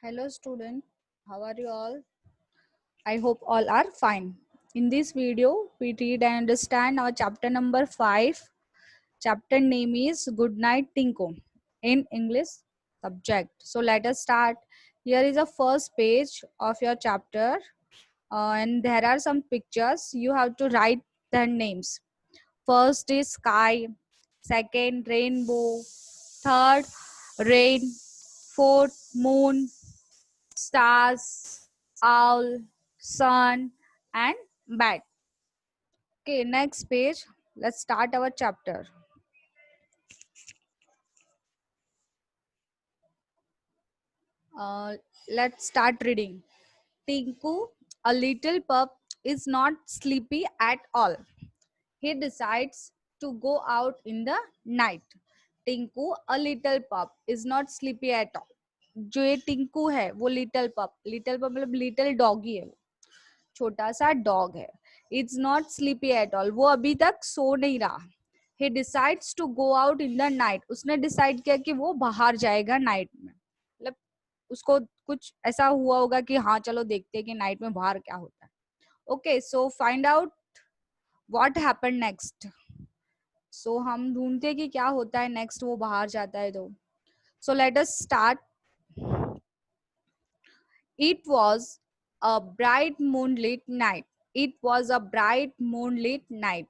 Hello student, how are you all? I hope all are fine. In this video, we read and understand our chapter number 5. Chapter name is Good Night Tinko in English subject. So let us start. Here is the first page of your chapter and there are some pictures. You have to write their names. First is sky, second rainbow, third rain, fourth moon, stars, owl, sun, and bat. Okay, next page. Let's start our chapter. Uh, let's start reading. Tinku, a little pup, is not sleepy at all. He decides to go out in the night. Tinku, a little pup, is not sleepy at all. जो ये टिंकू है वो little पप मतलब little doggy है, छोटा सा dog है. It's not sleepy at all, वो अभी तक सो नहीं रहा. He decides to go out in the night, उसने डिसाइड किया कि वो बाहर जाएगा नाइट में. मतलब उसको कुछ ऐसा हुआ होगा कि हाँ चलो देखते हैं कि नाइट में बाहर क्या होता है. Okay, so find out what happened next. So हम ढूंढते हैं कि क्या होता है नेक्स्ट, वो बाहर जाता है तो. So let us start. It was a bright moonlit night. It was a bright moonlit night.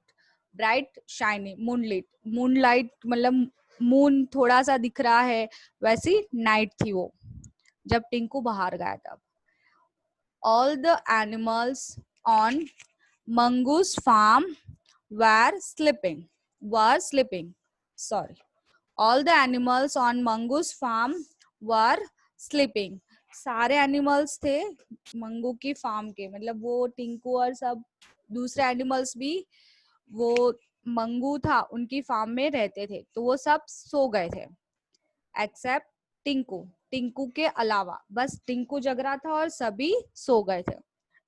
Bright shiny moonlit. Moonlight मतलब मून थोड़ा सा दिख रहा है, वैसी नाइट थी वो जब टिंकू बाहर गया तब. All the animals on Mango's farm were sleeping. Were sleeping. Sorry. All the animals on Mango's farm were sleeping. सारे एनिमल्स थे मंगू की फार्म के, मतलब वो टिंकू और सब दूसरे एनिमल्स भी, वो मंगू था उनकी फार्म में रहते थे, तो वो सब सो गए थे एक्सेप्ट टिंकू. टिंकू के अलावा बस टिंकू जग रहा था और सभी सो गए थे.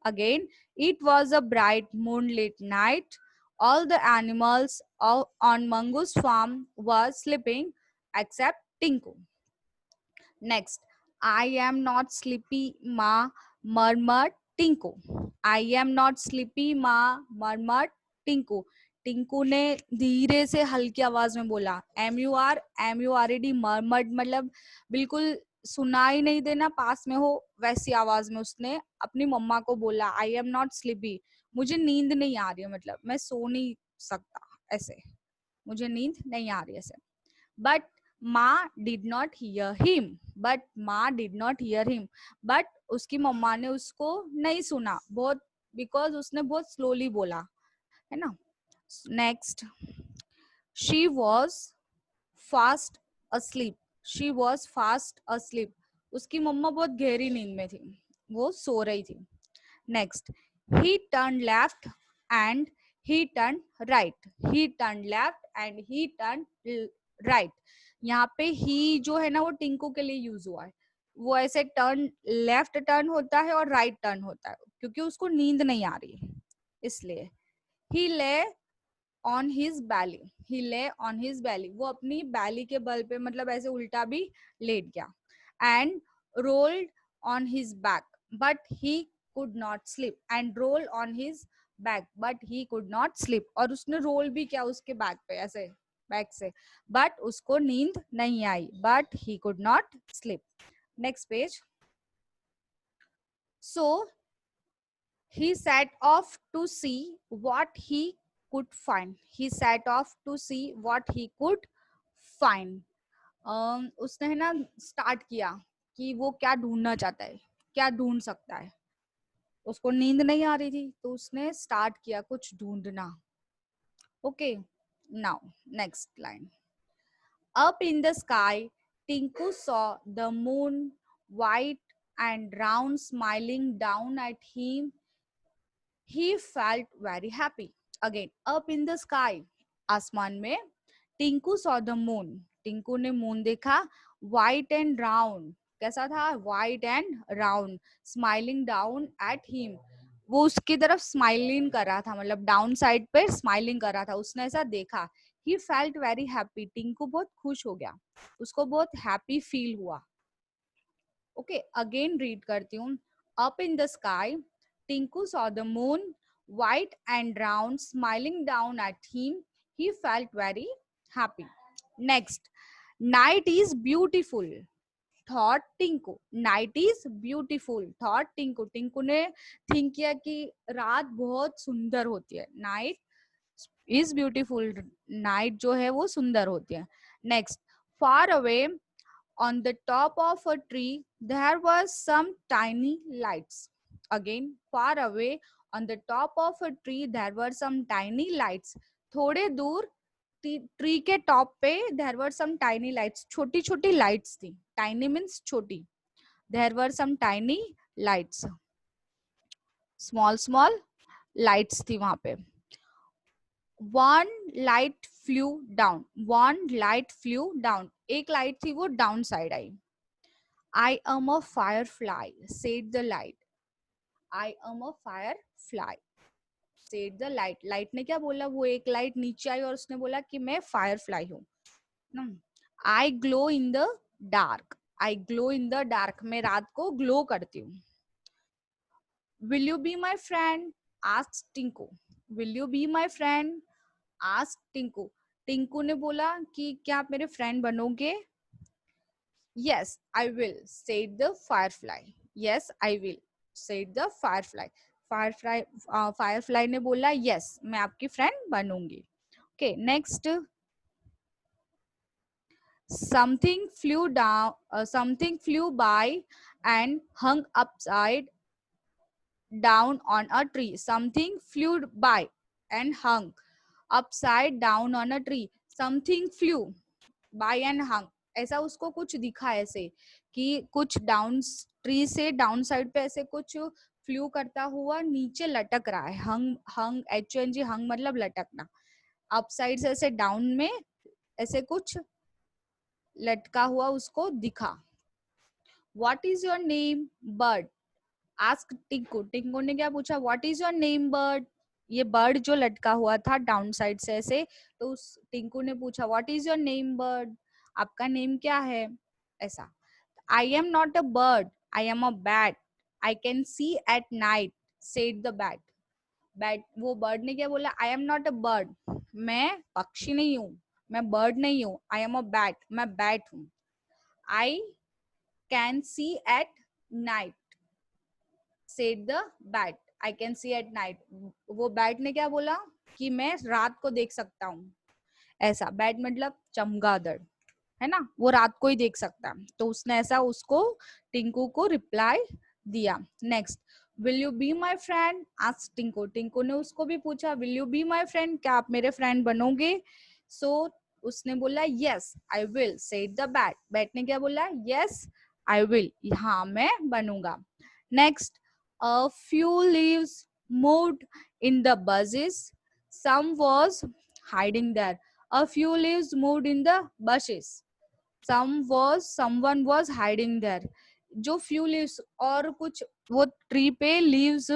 Again, it was a bright moonlit night. All the animals on Mangu's farm were sleeping except Tinku. Next, I am not sleepy, Ma, murmured Tinku. I am not sleepy, Ma, murmured Tinku. Tinku ने धीरे से हल्की आवाज में बोला. MUR murmured मतलब बिल्कुल सुनाई नहीं देना, पास में हो वैसी आवाज में उसने अपनी मम्मा को बोला, आई एम नॉट स्लीपी, मुझे नींद नहीं आ रही है, मतलब मैं सो नहीं सकता ऐसे, मुझे नींद नहीं आ रही ऐसे. बट माँ did not hear him. But उसकी मम्मा ने उसको नहीं सुना बहुत, बिकॉज उसने बहुत स्लोली बोला है ना. Next, she was fast asleep. उसकी मम्मा बहुत गहरी नींद में थी, वो सो रही थी. Next, he turned left and he turned right. Right. यहाँ पे ही जो है ना वो टिंकू के लिए यूज हुआ है. वो ऐसे टर्न, लेफ्ट टर्न होता है और राइट टर्न होता है, क्योंकि उसको नींद नहीं आ रही है इसलिए. he lay on his belly. वो अपनी बैली के बल पे मतलब ऐसे उल्टा भी लेट गया. and rolled on his back but he could not sleep. और उसने रोल भी किया उसके बैक पे ऐसे, बैक से, बट उसको नींद नहीं आई. But he could not sleep. Next page. So he set off to see what he could find. उसने है ना स्टार्ट किया कि वो क्या ढूंढना चाहता है, क्या ढूंढ सकता है. उसको नींद नहीं आ रही थी तो उसने स्टार्ट किया कुछ ढूंढना. Okay, now next line. Up in the sky, Tinku saw the moon, white and round, smiling down at him. He felt very happy. Again, up in the sky, आसमान में. Tinku saw the moon. Tinku ने moon देखा. White and round, कैसा था? White and round, smiling down at him. वो उसकी तरफ smiling कर रहा था, मतलब डाउन साइड पे स्माइलिंग कर रहा था, उसने ऐसा देखा. He felt very happy. Tinku बहुत खुश हो गया, उसको बहुत हैप्पी फील हुआ. ओके, अगेन रीड करती हूँ. Up in the sky Tinku saw the moon white and round smiling down at him. He felt very happy. Next, night is beautiful thought Tinku. Night is beautiful thought Tinku. Tinku ने think किया कि रात बहुत सुंदर होती है. नाइट इज ब्यूटीफुल, नाइट जो है वो सुंदर होती है. Next, far away on the top of a tree there was some tiny lights. Again, far away on the top of a tree there were some tiny lights. थोड़े दूर tree के top पे there were some tiny lights. छोटी छोटी lights थी. Tiny means छोटी. There were some tiny lights, small small lights थी वहां पे. One light flew down. One light flew down. एक लाइट थी वो डाउन साइड आई. I am a firefly, said the light. I am a firefly, said the light. Light ने क्या बोला? वो एक लाइट नीचे आई और उसने बोला कि मैं फायरफ्लाई हूँ. I glow in the dark. I glow in the dark. मैं रात को ग्लो करती हूँ. Will you be my friend? asked Tinku. Will you be my friend? asked Tinku. Tinku ने बोला कि क्या आप मेरे फ्रेंड बनोगे? Yes, I will, said the firefly. Yes, I will, said the firefly. Firefly ने बोला yes, मैं आपकी friend बनूंगी. Okay, next. Something flew down. Something flew by and hung upside down on a tree. Something flew by and hung upside down on a tree. Something flew by and hung. ऐसा उसको कुछ दिखा ऐसे कि कुछ down tree से down side पे ऐसे कुछ फ्लू करता हुआ नीचे लटक रहा है. हंग, हंग, HUNG, हंग मतलब लटकना. अप साइड से ऐसे डाउन में ऐसे कुछ लटका हुआ उसको दिखा. What is your name, bird? Ask Tinku. Tinku ने क्या पूछा? What is your name, bird? ये बर्ड जो लटका हुआ था डाउन साइड से ऐसे, तो उस टिंकू ने पूछा What is your name, bird? आपका नेम क्या है? ऐसा. I am not a bird. I am a bat. I can see at night, said the bat. Bat, वो बर्ड ने क्या बोला? I am not a bird. मैं पक्षी नहीं हूँ, मैं बर्ड नहीं हूँ. I am a bat. मैं बैट हूँ. I can see at night, said the bat. I can see at night. वो बैट ने क्या बोला? कि मैं रात को देख सकता हूँ. ऐसा. बैट मतलब चमगादड़ है ना, वो रात को ही देख सकता है. तो उसने ऐसा उसको टिंकू को रिप्लाई दिया. Next, will you be my friend? Ask Tinku. Tinku ने उसको भी पूछा will you be my friend, क्या आप मेरे फ्रेंड बनोगे? सो उसने बोला yes I will, said the bat. Bat ने क्या बोला? यस आई विल, हाँ मैं बनूंगा. Next, a few leaves moved in the bushes. Some was hiding there. A few leaves moved in the bushes. Someone was hiding there. जो few leaves और कुछ वो ट्री पे leaves,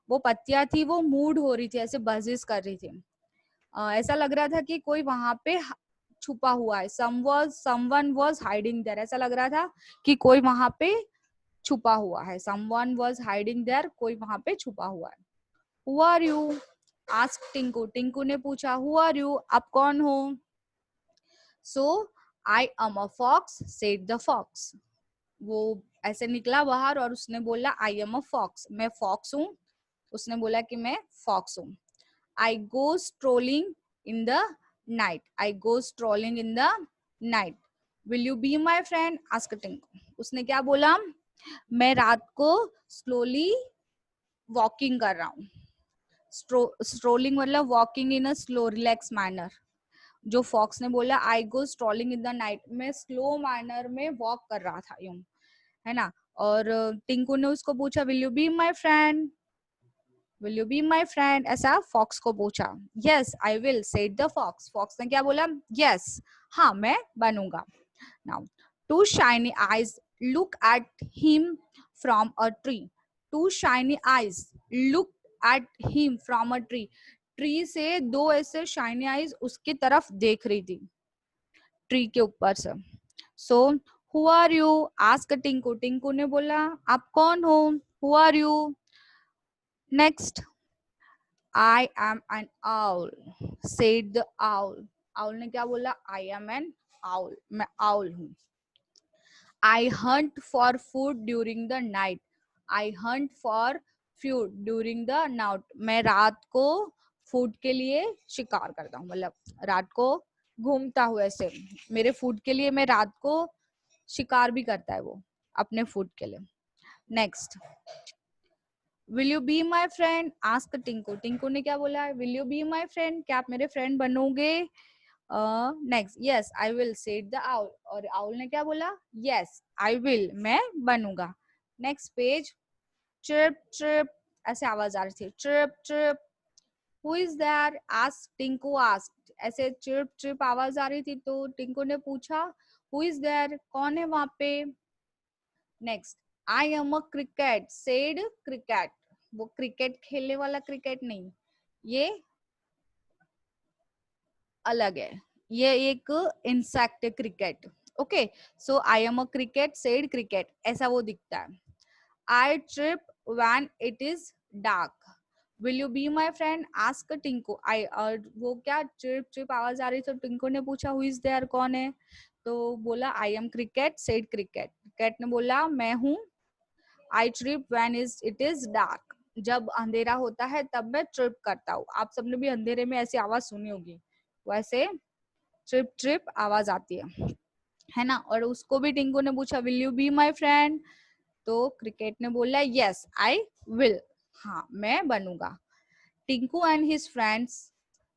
वो पत्तियां थी वो मूड हो रही थी, ऐसे बजिस कर रही थी. ऐसा लग रहा था कि कोई वहां पे छुपा हुआ है. someone was hiding there. ऐसा लग रहा था कि कोई वहां पे छुपा हुआ है. someone was hiding there, कोई वहां पे छुपा हुआ है. Who are you? asked Tinku. Tinku ने पूछा Who are you? आप कौन हो? So I am a fox, said the fox. वो ऐसे निकला बाहर और उसने बोला I am a fox. मैं fox हूँ. उसने बोला कि मैं fox हूँ. I go strolling in the night. I go strolling in the night. Will you be my friend? asked Tinku. उसने क्या बोला? मैं रात को slowly walking कर रहा हूँ. स्ट्रोलिंग मतलब walking in a slow relax manner. जो फॉक्स ने बोला आई गो स्ट्रोलिंग इन द नाइट, मैं स्लो मैनर में वॉक कर रहा था यूं, है ना. और टिंकू ने उसको पूछा will you be my friend, will you be my friend, ऐसा फॉक्स को पूछा. Yes I will, said the fox. Fox ने क्या बोला? यस, हाँ मैं बनूंगा. Now two shiny eyes look at him from a tree. Two shiny eyes look at him from a tree. Tree से दो ऐसे शाइनी आईज उसकी तरफ देख रही थी, ट्री के ऊपर से. सो Who are you? Ask Tinku. Tinku ने बोला आप कौन हो? Who are you? Next, I am an owl, said the owl. Owl ने क्या बोला? I am an owl. मैं owl हूँ. I hunt for food during the night. I hunt for food during the night. मैं रात को food के लिए शिकार करता हूँ. मतलब रात को घूमता हूँ ऐसे. मेरे फूड के लिए मैं रात को शिकार भी करता है वो अपने फूड के लिए. Next, will you be my friend? Ask Tinku. Tinku ने क्या बोला? Will you be my friend? क्या आप मेरे फ्रेंड बनोगे? Next, yes I will, said the owl. और आउल ने क्या बोला? यस आई विल, मैं बनूंगा. Next page. ट्रिप ट्रिप ऐसे आवाज आ रही थी. Trip trip. Who is there? Ask Tinku. Ask ऐसे ट्रिप ट्रिप आवाज आ रही थी तो टिंकू ने पूछा हु इज देयर? कौन है वहां पे? Next, I am a cricket, said cricket. वो क्रिकेट खेलने वाला क्रिकेट नहीं, ये अलग है. ये एक insect cricket. Okay, so I am a cricket, said cricket, ऐसा वो दिखता है. I trip when it is dark. Will you be my friend? Ask Tinku. I, वो क्या ट्रिप ट्रिप आवाज आ रही तो टिंकू ने पूछा हु इज देयर? कौन है? तो बोला I am cricket, said cricket. Cricket ने बोला मैं हूँ. I trip when it is dark. जब अंधेरा होता है तब मैं ट्रिप करता हूँ. आप सबने भी अंधेरे में ऐसी आवाज सुनी होगी, वैसे ट्रिप ट्रिप आवाज आती है ना. और उसको भी टिंकू ने पूछा will you be my friend? तो क्रिकेट ने बोला यस आई विल, हाँ मैं बनूंगा. Tinku and his friends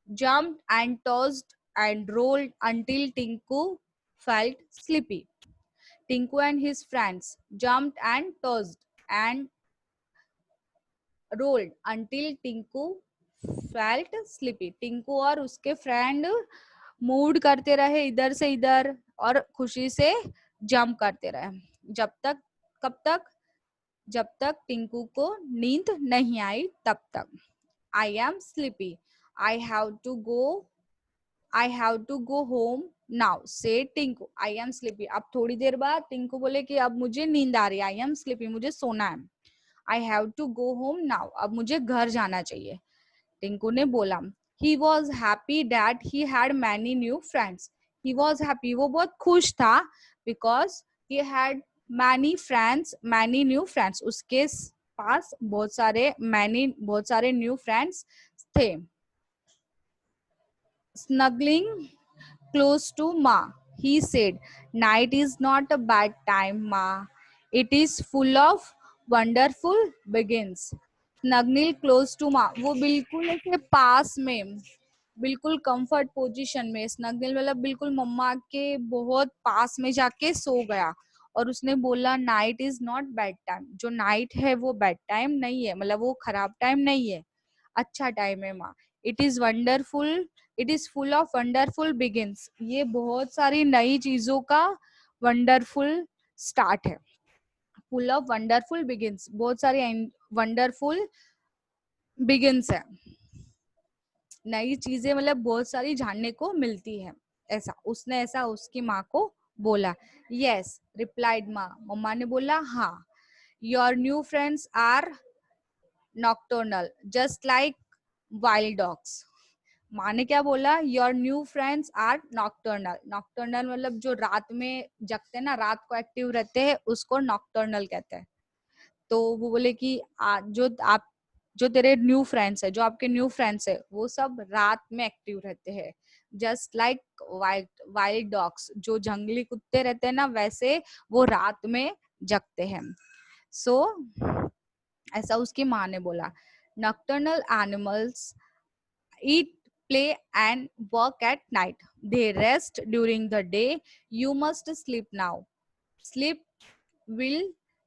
jumped and tossed and rolled until Tinku felt sleepy. Tinku and his friends jumped and tossed and rolled until Tinku felt sleepy. Tinku और उसके friend mood करते रहे इधर से इधर और खुशी से जंप करते रहे. जब तक, कब तक? जब तक टिंकू को नींद नहीं आई तब तक. I am sleepy. I have to go. I have to go home now, said Tinku. I am sleepy. अब थोड़ी देर बाद टिंकू बोले कि अब मुझे नींद आ रही है. I am sleepy, मुझे सोना है. I have to go home now. अब मुझे घर जाना चाहिए. टिंकू ने बोला. He was happy that he had many new friends. He was happy, वो बहुत खुश था because he had many friends, many new friends. उसके पास बहुत सारे new friends थे. Snuggling close to Ma, he said, night is not a bad time, Ma. It is full of wonderful begins. Snuggle close to Ma, वो बिल्कुल ऐसे पास में, बिल्कुल comfort position में. स्नगल मतलब बिल्कुल मम्मा के बहुत पास में जाके सो गया. और उसने बोला night is not bad time. जो नाइट है वो बैड टाइम नहीं है, मतलब वो खराब टाइम नहीं है, अच्छा टाइम है माँ. It is wonderful, it is full of wonderful begins. ये बहुत सारी नई चीजों का वंडरफुल स्टार्ट है. फुल ऑफ वंडरफुल बिगिंस, बहुत सारी वंडरफुल बिगिंस है. नई चीजें मतलब बहुत सारी जानने को मिलती है, ऐसा उसने ऐसा उसकी माँ को बोला. यस रिप्लाइड माँ. मम्मा ने बोला हाँ. Your new friends are nocturnal just like wild dogs. माँ ने क्या बोला? Your new friends are nocturnal. Nocturnal मतलब जो रात में जगते हैं ना, रात को एक्टिव रहते हैं, उसको नॉक्टर्नल कहते हैं. तो वो बोले कि जो तेरे न्यू फ्रेंड्स है, जो आपके न्यू फ्रेंड्स है, वो सब रात में एक्टिव रहते हैं. जस्ट लाइक वाइल्ड डॉग्स, जो जंगली कुत्ते रहते हैं ना, वैसे वो रात में जगते हैं. सो ऐसा उसकी माँ ने बोला. Nocturnal animals eat, play and work at night. They rest during the day. You must sleep now. Sleep will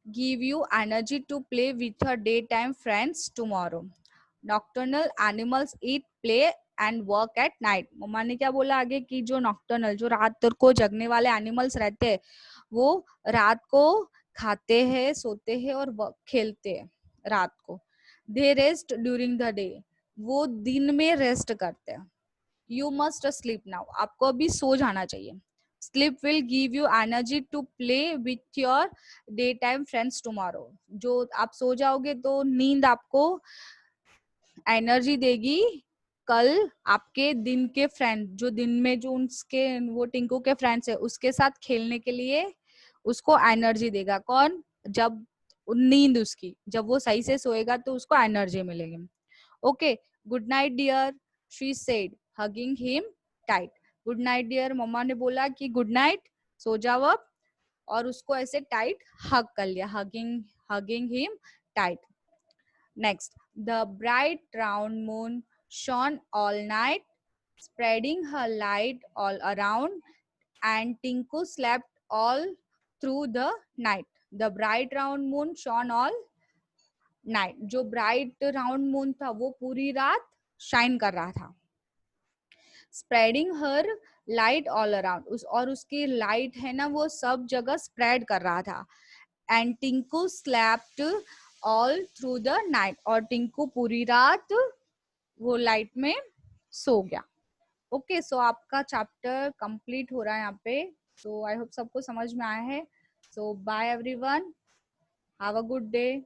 give you energy to play with your daytime friends tomorrow. Nocturnal animals eat, play and work at night. मम्मा ने क्या बोला आगे कि जो nocturnal, जो रात को जगने वाले एनिमल्स रहते हैं, वो रात को खाते हैं, सोते हैं और खेलते हैं रात को. They rest during the day. वो दिन में रेस्ट करते हैं. You must sleep now. आपको अभी सो जाना चाहिए. Sleep will give you energy to play with your daytime friends tomorrow. जो आप सो जाओगे तो नींद आपको एनर्जी देगी कल आपके दिन के फ्रेंड, जो दिन में जो उसके वो टिंकू के फ्रेंड्स है उसके साथ खेलने के लिए उसको एनर्जी देगा। कौन? जब नींद उसकी, जब वो सही से सोएगा तो उसको एनर्जी मिलेगी। Okay, good night dear, she said hugging him tight. Good night dear, mamma ने बोला कि गुड नाइट, सो जाओ अब, और उसको ऐसे टाइट हग कर लिया, hugging hugging him tight. Next, the bright round moon shone all night, spreading her light all around, and Tinku slept all through the night. The bright round moon shone all night. जो bright round moon था वो पूरी रात shine कर रहा था। Spreading her light all around, और उसकी light है ना वो सब जगह spread कर रहा था। And Tinku slept all through the night, और टिंकू पूरी रात वो लाइट में सो गया। ओके, सो आपका चैप्टर कंप्लीट हो रहा है यहाँ पे। सो आई होप सबको समझ में आया है। So bye everyone, have a good day.